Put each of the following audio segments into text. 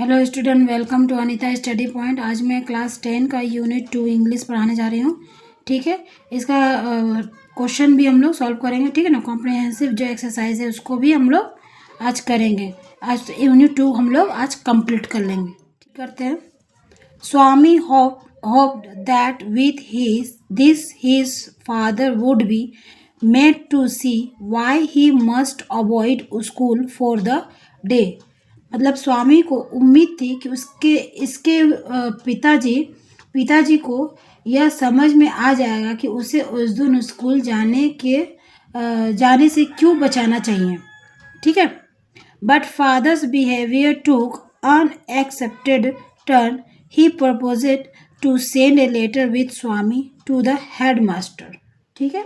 Hello student, welcome to Anita study point. आज मैं class 10 का यूनिट 2 इंग्लिश पढ़ाने जा रही हूँ। ठीक है, इसका क्वेश्चन भी हम लोग सॉल्व करेंगे। ठीक है ना, कॉम्प्रिहेंसिव जो एक्सरसाइज है उसको भी हम लोग आज करेंगे। आज यूनिट 2 हम लोग आज कंप्लीट कर लेंगे। ठीक करते हैं। स्वामी hoped that with his father would be made to see why he must avoid school for the day। मतलब स्वामी को उम्मीद थी कि इसके पिताजी को यह समझ में आ जाएगा कि उसे उस दिन स्कूल जाने से क्यों बचाना चाहिए। ठीक है, but father's behaviour took unexpected turn. He proposed to send a letter with Swami to the headmaster. ठीक है,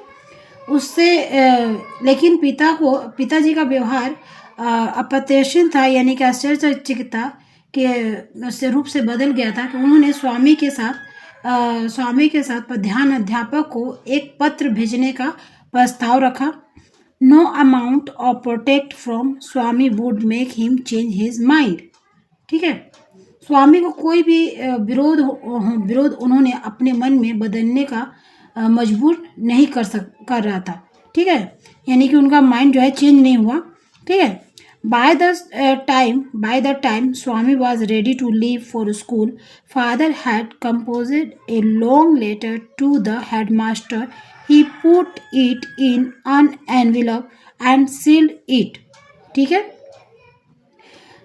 उससे लेकिन पिताजी का व्यवहार अप्रत्याशित था, यानी कि आश्चर्यचकित था कि रूप से बदल गया था कि उन्होंने स्वामी के साथ प्रधान अध्यापक को एक पत्र भेजने का प्रस्ताव रखा। No amount of protect from Swami would make him change his mind. ठीक है, स्वामी को कोई भी विरोध उन्होंने अपने मन में बदलने का मजबूर नहीं कर रहा था। ठीक है, यानी कि उनका माइंड जो है चेंज नहीं हुआ। ठीक है, by the time Swami was ready to leave for school, father had composed a long letter to the headmaster. He put it in an envelope and sealed it. ठीक है,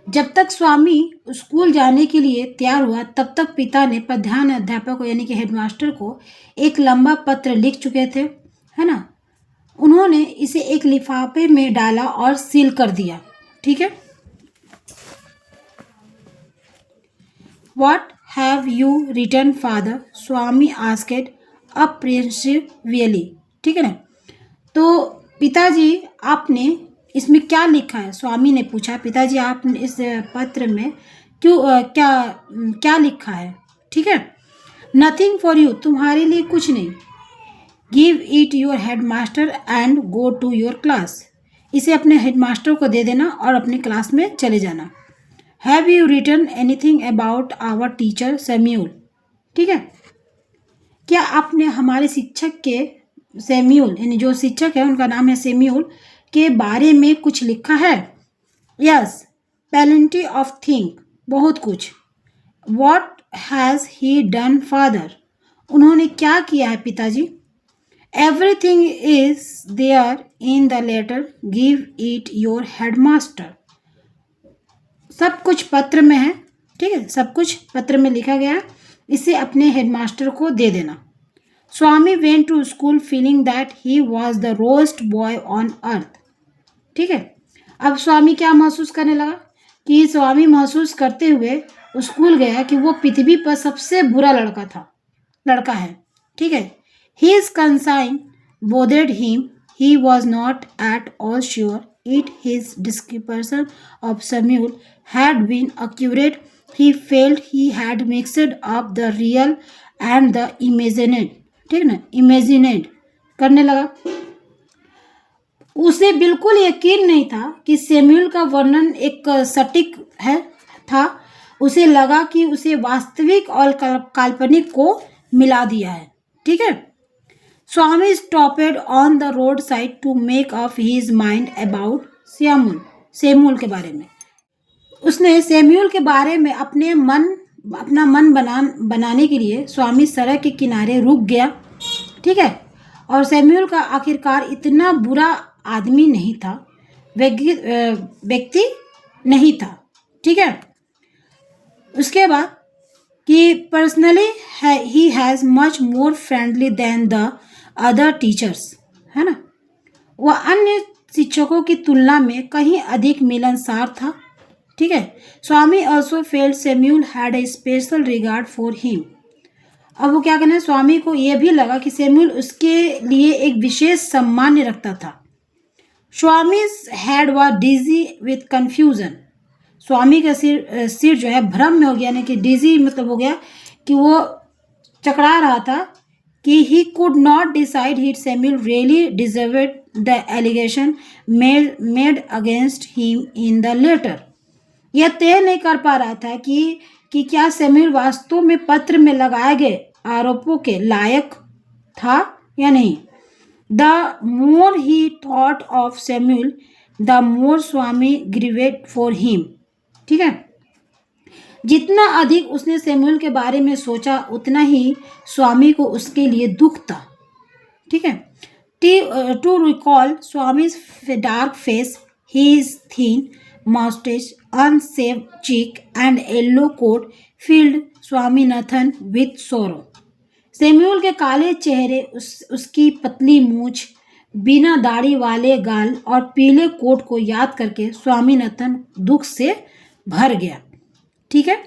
जब तक स्वामी स्कूल जाने के लिए तैयार हुआ तब तक पिता ने प्रधान अध्यापक को यानी कि हेडमास्टर को एक लंबा पत्र लिख चुके थे, है ना। उन्होंने इसे एक लिफाफे में डाला और सील कर दिया। ठीक है, what have you written father, Swami asked apprehensively. ठीक है ना, तो पिताजी आपने इसमें क्या लिखा है, स्वामी ने पूछा। पिताजी आपने इस पत्र में क्या लिखा है। ठीक है, नथिंग फॉर यू, तुम्हारे लिए कुछ नहीं। Give it your headmaster and go to your class, इसे अपने हेडमास्टर को दे देना और अपनी क्लास में चले जाना। Have you written anything about our teacher Samuel. ठीक है, क्या आपने हमारे शिक्षक के सैम्यूल, यानी जो शिक्षक है उनका नाम है सैम्यूल, के बारे में कुछ लिखा है। यस, प्लेंटी ऑफ थिंग, बहुत कुछ। What has he done father, उन्होंने क्या किया है पिताजी। Everything is there in the letter, give it your headmaster. सब कुछ पत्र में है। ठीक है, सब कुछ पत्र में लिखा गया है, इसे अपने हेडमास्टर को दे देना। Swami went to school feeling that he was the worst boy on earth. ठीक है, अब स्वामी क्या महसूस करने लगा कि स्वामी महसूस करते हुए स्कूल गया कि वो पृथ्वी पर सबसे बुरा लड़का है। ठीक है, his conscience bothered him, he was not at all sure it his description of Samuel had been accurate. He felt he had mixed up the real and the imagined. ठीक है ना, इमेजिनेड करने लगा। उसे बिल्कुल यकीन नहीं था कि सैम्यूल का वर्णन एक सटीक था। उसे लगा कि उसे वास्तविक और काल्पनिक को मिला दिया है। ठीक है, Swami stopped on the road side to make up his mind about Samuel के बारे में। उसने सैम्यूल के बारे में अपना मन बनाने के लिए स्वामी सड़क के किनारे रुक गया। ठीक है, और सैम्यूल का आखिरकार इतना बुरा आदमी नहीं था, व्यक्ति नहीं था। ठीक है, उसके बाद कि personally he has much more friendly than the other teachers, है ना। वह अन्य शिक्षकों की तुलना में कहीं अधिक मिलनसार था। ठीक है, Swami also felt Samuel had a special regard for him. अब वो क्या कहना है, स्वामी को यह भी लगा कि सैम्यूल उसके लिए एक विशेष सम्मान रखता था। स्वामी's head was dizzy with confusion। स्वामी का सिर जो है भ्रम में हो गया, यानी कि डिजी मतलब हो गया कि वो चकरा रहा था कि he could not decide if Samuel really deserved the allegation made against him in the letter। यह तय नहीं कर पा रहा था कि क्या सैमुअल वास्तव में पत्र में लगाए गए आरोपों के लायक था या नहीं। The more he thought of Samuel the more Swami grieved for him. ठीक है, जितना अधिक उसने सैमुअल के बारे में सोचा उतना ही स्वामी को उसके लिए दुख था। ठीक है, to recall Swami dark face, his thin mustache, unshaved cheek, and yellow coat filled Swaminathan with sorrow। Samuel के काले चेहरे, उसकी पतली मूछ, बिना दाढ़ी वाले गाल और पीले कोट को याद करके स्वामीनाथन दुख से भर गया। ठीक है,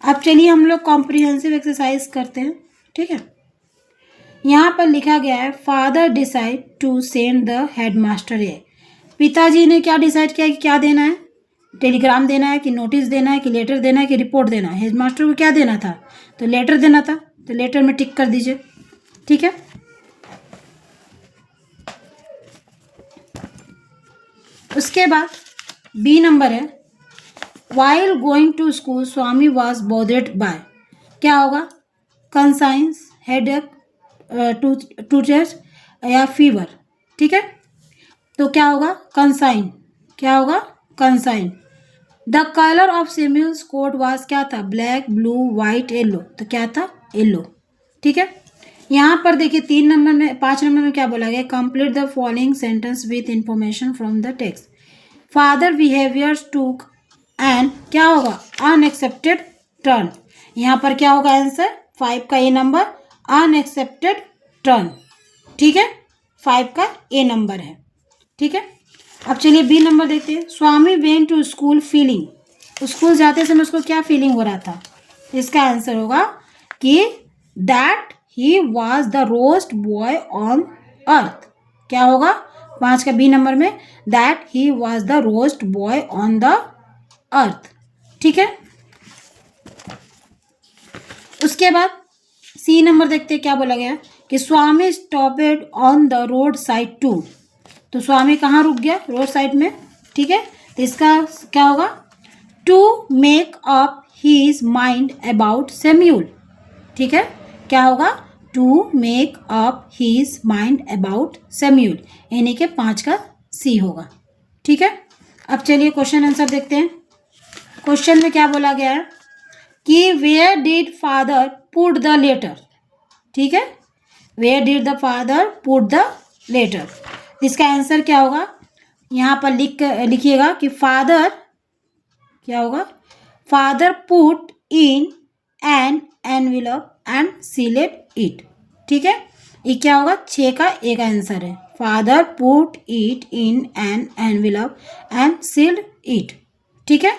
अब चलिए हम लोग कॉम्प्रिहेंसिव एक्सरसाइज करते हैं। ठीक है, यहाँ पर लिखा गया है father decide to send the headmaster a. पिताजी ने क्या डिसाइड किया कि क्या देना है, टेलीग्राम देना है कि नोटिस देना है कि लेटर देना है कि रिपोर्ट देना है। हेडमास्टर को क्या देना था, तो लेटर देना था, तो लेटर में टिक कर दीजिए। ठीक है, उसके बाद बी नंबर है while going to school Swami was bothered by. क्या होगा, कंसाइंस, हेडेक, टूचर्स या फीवर। ठीक है, तो क्या होगा, कंसाइन। क्या होगा, consign. The colour of Samuel's coat was क्या था, ब्लैक, ब्लू, वाइट, येलो। तो क्या था, येलो। ठीक है, यहाँ पर देखिए 5 नंबर में क्या बोला गया, complete the following sentence with information from the text. Father behaviours टूक एंड क्या होगा, अनएक्सेप्टेड टर्न। यहाँ पर क्या होगा आंसर, 5 का ए नंबर, अनएक्सेप्टेड टर्न। ठीक है, 5 का ए नंबर है। ठीक है, अब चलिए बी नंबर देखते हैं। Swami went to school feeling. School जाते समय उसको क्या फीलिंग हो रहा था, इसका आंसर होगा कि that he was the worst boy on अर्थ। क्या होगा, 5 का बी नंबर में, that he was the worst boy on the earth. ठीक है, उसके बाद सी नंबर देखते हैं क्या बोला गया कि Swami stopped on the road side to. तो स्वामी कहाँ रुक गया, रोड साइड में। ठीक है, तो इसका क्या होगा, to make up his mind about Samuel. ठीक है, क्या होगा, to make up his mind about Samuel, यानी कि 5 का सी होगा। ठीक है, अब चलिए क्वेश्चन आंसर देखते हैं। क्वेश्चन में क्या बोला गया है कि where did father put the letter. ठीक है, where did the father put the letter. इसका आंसर क्या होगा, यहाँ पर लिखिएगा कि फादर क्या होगा, father put in an envelope and sealed it. ठीक है, ये क्या होगा, 6 का एक आंसर है। Father put it in an envelope and sealed it. ठीक है,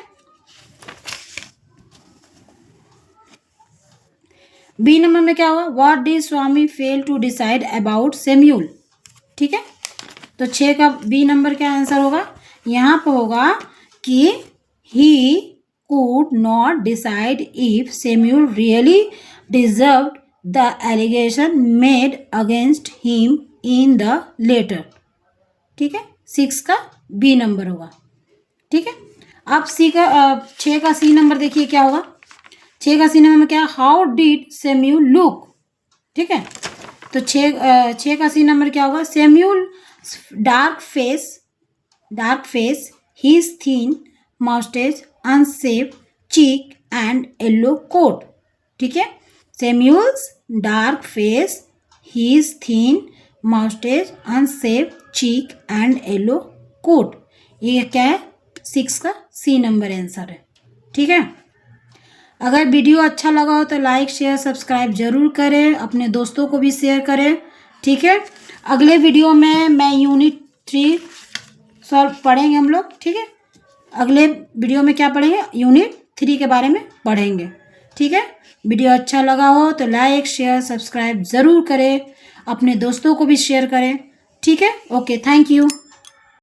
बी नंबर में क्या होगा, what did Swami fail to decide about Samuel. ठीक है, तो 6 का बी नंबर क्या आंसर होगा, यहाँ पर होगा कि he could not decide if Samuel really deserved the allegation made against him in the letter. ठीक है, 6 का बी नंबर होगा। ठीक है, अब 6 का सी नंबर देखिए क्या होगा, 6 का सी नंबर में क्या, हाउ डिड सैमुअल लुक। ठीक है, तो 6 का सी नंबर क्या होगा, Samuel dark face, his thin moustache, unshaved cheek and yellow coat. ठीक है, Samuel's dark face, his thin moustache, unshaved cheek and yellow coat. ये क्या है, 6 का सी नंबर आंसर है। ठीक है, अगर वीडियो अच्छा लगा हो तो लाइक शेयर सब्सक्राइब जरूर करें, अपने दोस्तों को भी शेयर करें। ठीक है, अगले वीडियो में मैं यूनिट 3 सॉल्व पढ़ेंगे हम लोग। ठीक है, अगले वीडियो में क्या पढ़ेंगे, यूनिट 3 के बारे में पढ़ेंगे। ठीक है, वीडियो अच्छा लगा हो तो लाइक शेयर सब्सक्राइब ज़रूर करें, अपने दोस्तों को भी शेयर करें। ठीक है, ओके, थैंक यू।